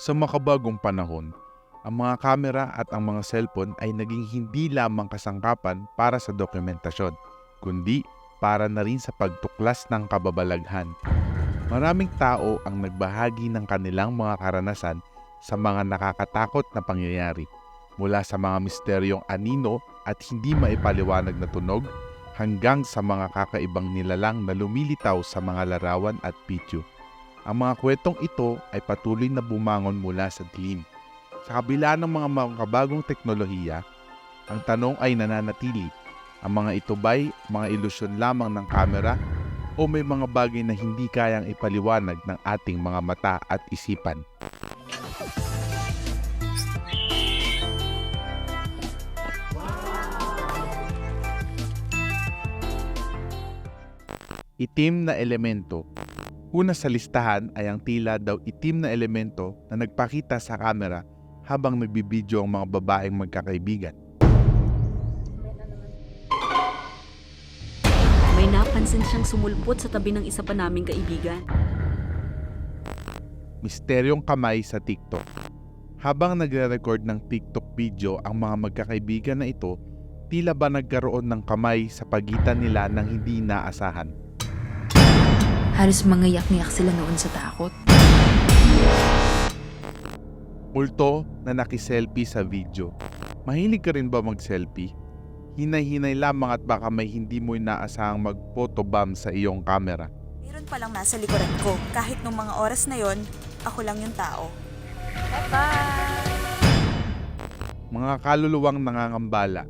Sa makabagong panahon, ang mga kamera at ang mga cellphone ay naging hindi lamang kasangkapan para sa dokumentasyon, kundi para na rin sa pagtuklas ng kababalaghan. Maraming tao ang nagbahagi ng kanilang mga karanasan sa mga nakakatakot na pangyayari, mula sa mga misteryong anino at hindi maipaliwanag na tunog hanggang sa mga kakaibang nilalang na lumilitaw sa mga larawan at video. Ang mga kwentong ito ay patuloy na bumangon mula sa dilim. Sa kabila ng mga makabagong teknolohiya, ang tanong ay nananatili. Ang mga ito ba'y mga ilusyon lamang ng kamera o may mga bagay na hindi kayang ipaliwanag ng ating mga mata at isipan? Itim na elemento. Una sa listahan ay ang tila daw itim na elemento na nagpakita sa kamera habang nagbibideo ang mga babaeng magkakaibigan. May napansin siyang sumulpot sa tabi ng isa pa naming kaibigan. Misteryong kamay sa TikTok. Habang nagre-record ng TikTok video ang mga magkakaibigan na ito, tila ba nagkaroon ng kamay sa pagitan nila ng hindi inaasahan. Halos mangayak-ngayak sila noon sa takot. Multo na nakiselfie sa video. Mahilig ka rin ba mag-selfie? Hinay-hinay lamang at baka may hindi mo inaasahang mag-photobomb sa iyong kamera. Meron palang nasa likuran ko. Kahit nung mga oras na yon, ako lang yung tao. Mga kaluluwang nangangambala.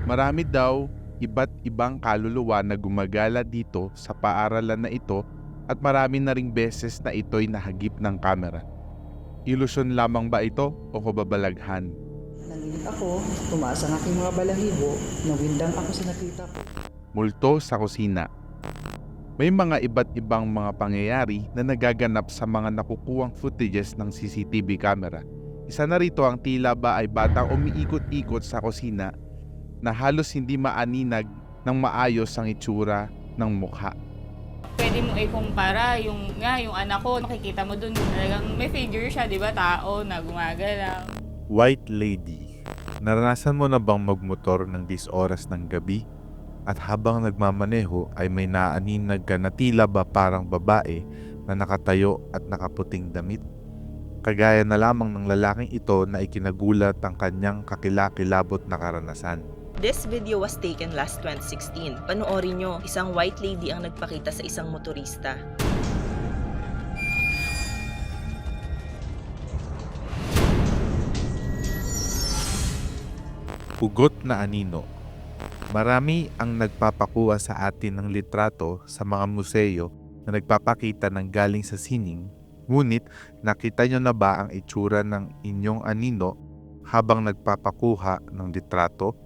Marami daw iba't ibang kaluluwa na gumagala dito sa paaralan na ito at marami na ring beses na ito'y nahagip ng kamera. Ilusyon lamang ba ito o kababalaghan? Nanginig ako, tumaas ang aking mga balahibo, nawindang ako sa nakita ko. Multo sa kusina. May mga iba't ibang mga pangyayari na nagaganap sa mga nakukuhang footages ng CCTV camera. Isa na rito ang tila ba ay batang umiikot-ikot sa kusina na halos hindi maaninag ng maayos ang itsura ng mukha. Pwede mo ikumpara yung anak ko, makikita mo dun, talagang may figure siya, di ba? Tao na gumagalaw. White Lady. Naranasan mo na bang magmotor ng 10 oras ng gabi? At habang nagmamaneho ay may naaninag ka na tila ba parang babae na nakatayo at nakaputing damit? Kagaya na lamang ng lalaking ito na ikinagulat ang kanyang kakilakilabot na karanasan. This video was taken last 2016. Panoorin nyo, isang white lady ang nagpakita sa isang motorista. Hugot na anino. Marami ang nagpapakuha sa atin ng litrato sa mga museo na nagpapakita ng galing sa sining. Ngunit nakita nyo na ba ang itsura ng inyong anino habang nagpapakuha ng litrato?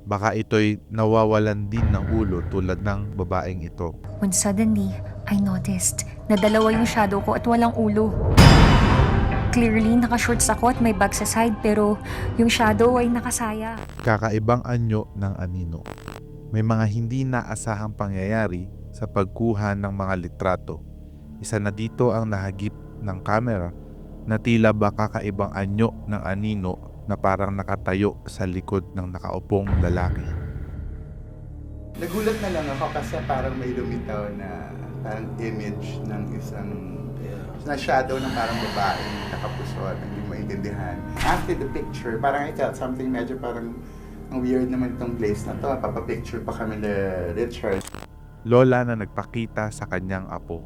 Baka ito'y nawawalan din ng ulo tulad ng babaeng ito. When suddenly, I noticed na dalawa yung shadow ko at walang ulo. Clearly, naka-shorts ako at may bag sa side pero yung shadow ay nakasaya. Kakaibang anyo ng anino. May mga hindi naasahang pangyayari sa pagkuha ng mga litrato. Isa na dito ang nahagip ng kamera na tila ba kakaibang anyo ng anino na parang nakatayo sa likod ng nakaupong lalaki. Nagulat na lang ako kasi parang may lumitaw na parang image ng isang na shadow ng parang babaeng nakapusot, hindi maintindihan. After the picture, parang I felt something medyo parang ang weird naman itong place na to. Papapicture pa kami ni Richard. Lola na nagpakita sa kanyang apo.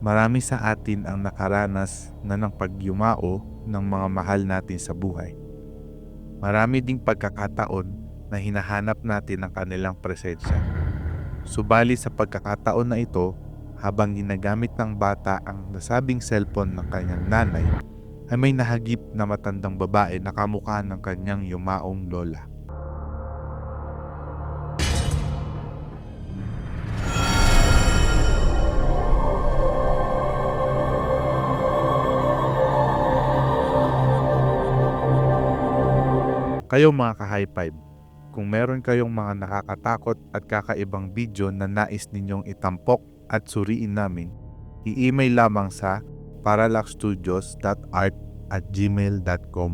Marami sa atin ang nakaranas na ng pagyumao ng mga mahal natin sa buhay. Marami ding pagkakataon na hinahanap natin ang kanilang presensya. Subali sa pagkakataon na ito, habang ginagamit ng bata ang nasabing cellphone ng kanyang nanay, ay may nahagip na matandang babae na kamukha ng kanyang yumaong lola. Kayo mga ka-high five, kung meron kayong mga nakakatakot at kakaibang video na nais ninyong itampok at suriin namin, i-email lamang sa parallaxstudios.art@gmail.com.